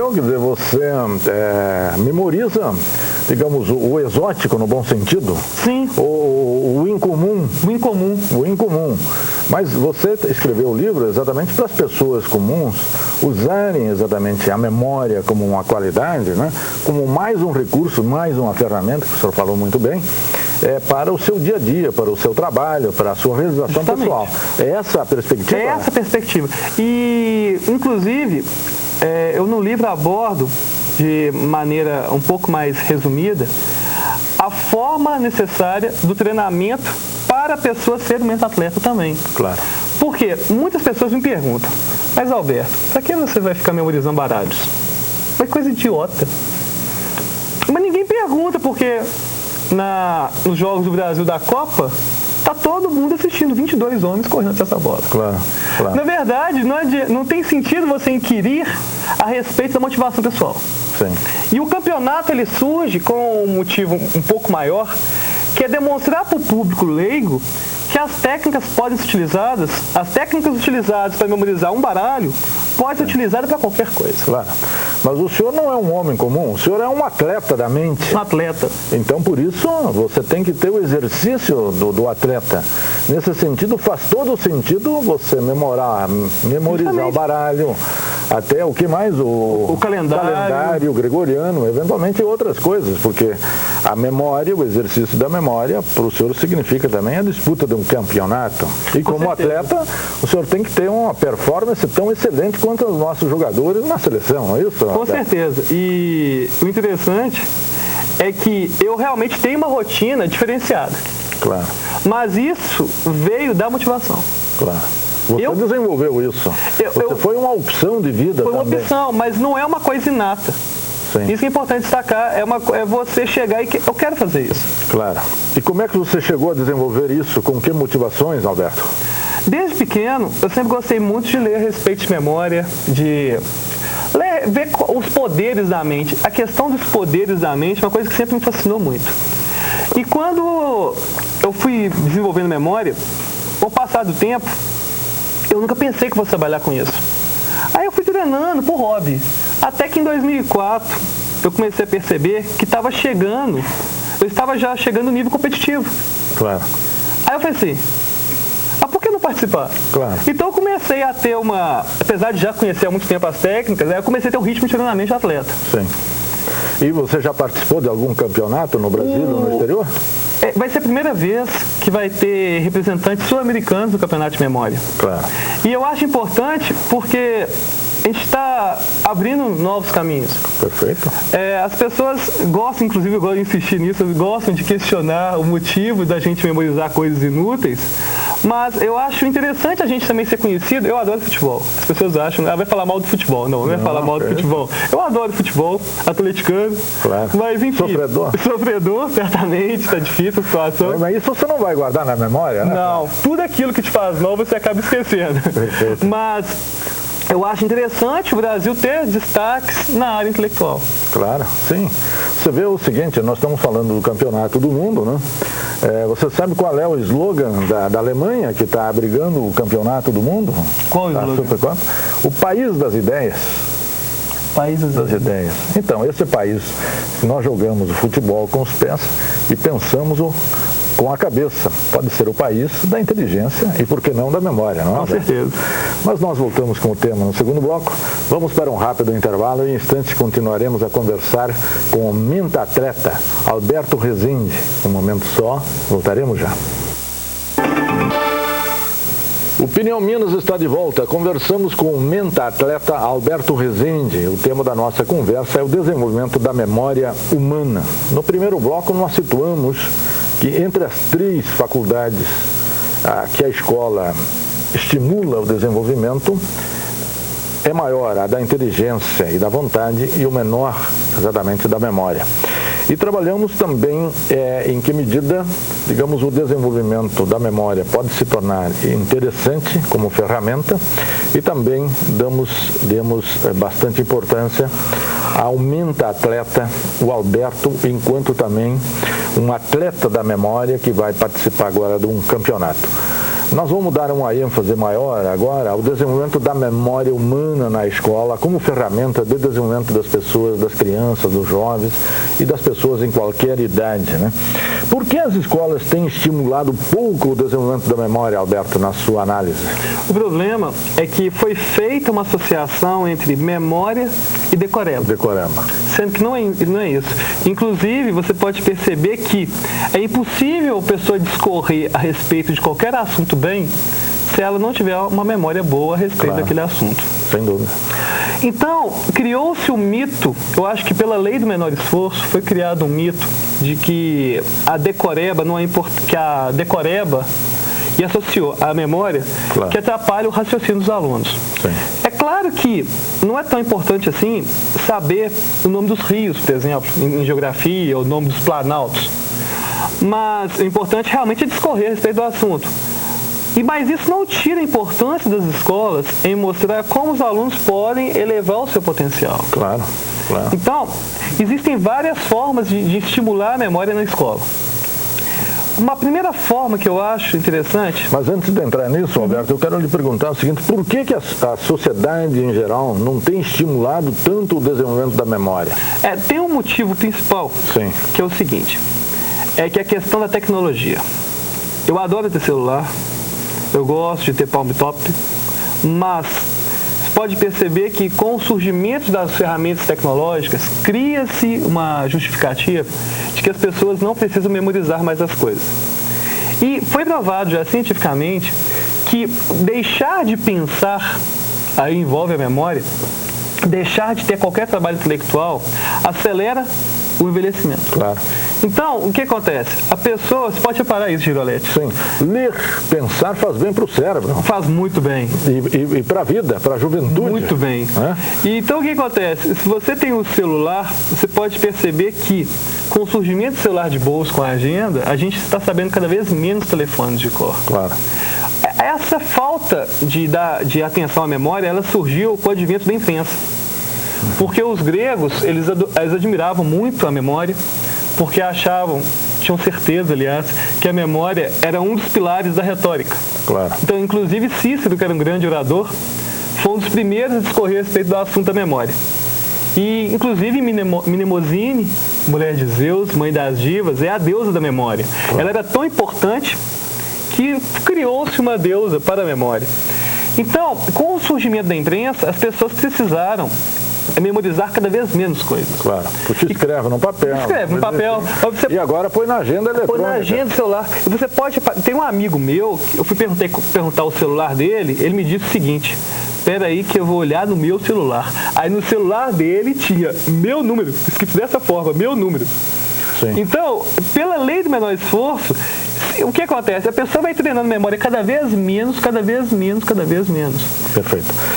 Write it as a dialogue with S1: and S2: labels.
S1: Então, quer dizer, você memoriza, digamos, o exótico no bom sentido?
S2: Sim.
S1: O incomum.
S2: O incomum.
S1: O incomum. Mas você escreveu o livro exatamente para as pessoas comuns usarem exatamente a memória como uma qualidade, né? Como mais um recurso, mais uma ferramenta, que o senhor falou muito bem, para o seu dia a dia, para o seu trabalho, para a sua realização pessoal. É essa a perspectiva?
S2: É essa a perspectiva. E, inclusive, eu no livro abordo, de maneira um pouco mais resumida, a forma necessária do treinamento para a pessoa ser um menta-atleta também.
S1: Claro.
S2: Porque muitas pessoas me perguntam, mas Alberto, para que você vai ficar memorizando baralhos? É coisa idiota. Mas ninguém pergunta, porque nos Jogos do Brasil da Copa, tá todo mundo assistindo 22 homens correndo essa bola.
S1: Claro, claro.
S2: Na verdade, não tem sentido você inquirir a respeito da motivação pessoal.
S1: Sim.
S2: E o campeonato ele surge com um motivo um pouco maior, que é demonstrar para o público leigo que as técnicas podem ser utilizadas, as técnicas utilizadas para memorizar um baralho, podem ser utilizadas para qualquer coisa.
S1: Claro. Mas o senhor não é um homem comum, o senhor é um atleta da mente.
S2: Um atleta.
S1: Então, por isso, você tem que ter o exercício do atleta. Nesse sentido, faz todo sentido você memorizar o baralho, até o que mais? O calendário gregoriano, eventualmente outras coisas, porque a memória, o exercício da memória, para o senhor significa também a disputa de um campeonato. E como atleta, o senhor tem que ter uma performance tão excelente quanto os nossos jogadores na seleção, não é isso?
S2: Com certeza. E o interessante é que eu realmente tenho uma rotina diferenciada.
S1: Claro.
S2: Mas isso veio da motivação.
S1: Claro. Você desenvolveu isso. Foi uma opção de vida também.
S2: Foi uma opção, mas não é uma coisa inata.
S1: Sim.
S2: Isso é importante destacar, é você chegar e eu quero fazer isso.
S1: Claro. E como é que você chegou a desenvolver isso? Com que motivações, Alberto?
S2: Desde pequeno, eu sempre gostei muito de ler a respeito de memória, de ver os poderes da mente. A questão dos poderes da mente é uma coisa que sempre me fascinou muito. E quando eu fui desenvolvendo memória, ao passar do tempo, eu nunca pensei que fosse trabalhar com isso. Aí eu fui treinando por hobby. Até que em 2004, eu comecei a perceber que eu estava já chegando no nível competitivo.
S1: Claro.
S2: Aí eu falei assim, por que não participar?
S1: Claro.
S2: Então eu comecei a ter apesar de já conhecer há muito tempo as técnicas, eu comecei a ter um ritmo de treinamento de atleta.
S1: Sim. E você já participou de algum campeonato no Brasil ou no exterior?
S2: Vai ser a primeira vez que vai ter representantes sul-americanos no campeonato de memória.
S1: Claro.
S2: E eu acho importante porque a gente está abrindo novos caminhos.
S1: Perfeito.
S2: As pessoas gostam, inclusive eu gosto de insistir nisso, gostam de questionar o motivo da gente memorizar coisas inúteis, mas eu acho interessante a gente também ser conhecido. Eu adoro futebol. As pessoas acham, vai falar mal do futebol. Não vai falar mal do futebol. Eu adoro futebol, atleticano,
S1: claro.
S2: Mas enfim. Sofredor, certamente, está difícil a situação.
S1: Mas isso você não vai guardar na memória, né?
S2: Não, tudo aquilo que te faz mal você acaba esquecendo.
S1: Perfeito.
S2: Mas eu acho interessante o Brasil ter destaques na área intelectual.
S1: Claro, sim. Você vê o seguinte, nós estamos falando do campeonato do mundo, né? Você sabe qual é o slogan da Alemanha que está abrigando o campeonato do mundo?
S2: Qual o slogan?
S1: Supercopa? O país das ideias.
S2: País das ideias.
S1: Então, esse país, nós jogamos o futebol com os pés e pensamos com a cabeça. Pode ser o país da inteligência e, por que não, da memória, não é?
S2: Com certeza.
S1: Mas nós voltamos com o tema no segundo bloco. Vamos para um rápido intervalo e em instantes continuaremos a conversar com o menta-atleta Alberto Rezende. Um momento só, voltaremos já. O Opinião Minas está de volta. Conversamos com o menta-atleta Alberto Rezende. O tema da nossa conversa é o desenvolvimento da memória humana. No primeiro bloco, nós situamos que entre as 3 faculdades que a escola estimula o desenvolvimento, é maior a da inteligência e da vontade e o menor, exatamente, da memória. E trabalhamos também em que medida, digamos, o desenvolvimento da memória pode se tornar interessante como ferramenta e também demos bastante importância ao menta-atleta, o Alberto, enquanto também um atleta da memória que vai participar agora de um campeonato. Nós vamos dar uma ênfase maior agora ao desenvolvimento da memória humana na escola como ferramenta de desenvolvimento das pessoas, das crianças, dos jovens e das pessoas em qualquer idade, né? Por que as escolas têm estimulado pouco o desenvolvimento da memória, Alberto, na sua análise?
S2: O problema é que foi feita uma associação entre memória e decoreba.
S1: Decoreba.
S2: Sendo que não é isso. Inclusive, você pode perceber que é impossível a pessoa discorrer a respeito de qualquer assunto bem se ela não tiver uma memória boa a respeito daquele assunto.
S1: Sem dúvida.
S2: Então, criou-se um mito, eu acho que pela lei do menor esforço, foi criado um mito de que a decoreba não é importante, que a decoreba e associou a memória que atrapalha o raciocínio dos alunos.
S1: Sim.
S2: É claro que não é tão importante assim saber o nome dos rios, por exemplo, em geografia, o nome dos planaltos. Mas o importante realmente é discorrer a respeito do assunto. Mas isso não tira a importância das escolas em mostrar como os alunos podem elevar o seu potencial.
S1: Claro, claro.
S2: Então, existem várias formas de estimular a memória na escola. Uma primeira forma que eu acho interessante...
S1: Mas antes de entrar nisso, Alberto, eu quero lhe perguntar o seguinte: por que a sociedade em geral não tem estimulado tanto o desenvolvimento da memória?
S2: Tem um motivo principal,
S1: Sim.
S2: Que é o seguinte, é que a questão da tecnologia. Eu adoro ter celular, eu gosto de ter palm top, mas você pode perceber que com o surgimento das ferramentas tecnológicas, cria-se uma justificativa de que as pessoas não precisam memorizar mais as coisas. E foi provado já cientificamente que deixar de pensar, aí envolve a memória, deixar de ter qualquer trabalho intelectual, acelera o envelhecimento.
S1: Claro.
S2: Então, o que acontece? A pessoa, você pode reparar isso, Girolete.
S1: Sim. Ler, pensar faz bem para o cérebro.
S2: Faz muito bem.
S1: E para a vida, para a juventude.
S2: Muito bem. Então, o que acontece? Se você tem um celular, você pode perceber que com o surgimento do celular de bolso, com a agenda, a gente está sabendo cada vez menos telefones de cor.
S1: Claro.
S2: Essa falta de atenção à memória, ela surgiu com o advento da imprensa. Porque os gregos, eles admiravam muito a memória, porque tinham certeza, aliás, que a memória era um dos pilares da retórica.
S1: Claro.
S2: Então, inclusive, Cícero, que era um grande orador, foi um dos primeiros a discorrer a respeito do assunto da memória. E, inclusive, Mnemosine, mulher de Zeus, mãe das divas, é a deusa da memória. Claro. Ela era tão importante que criou-se uma deusa para a memória. Então, com o surgimento da imprensa, as pessoas precisaram memorizar cada vez menos coisas.
S1: Claro. Você escreve no papel.
S2: Escreve no papel.
S1: E agora põe na agenda eletrônica.
S2: Põe na agenda do celular. E você pode... Tem um amigo meu, eu fui perguntar o celular dele, ele me disse o seguinte: espera aí que eu vou olhar no meu celular. Aí no celular dele tinha meu número, escrito dessa forma, meu número.
S1: Sim.
S2: Então, pela lei do menor esforço, o que acontece? A pessoa vai treinando memória cada vez menos, cada vez menos, cada vez menos.
S1: Perfeito.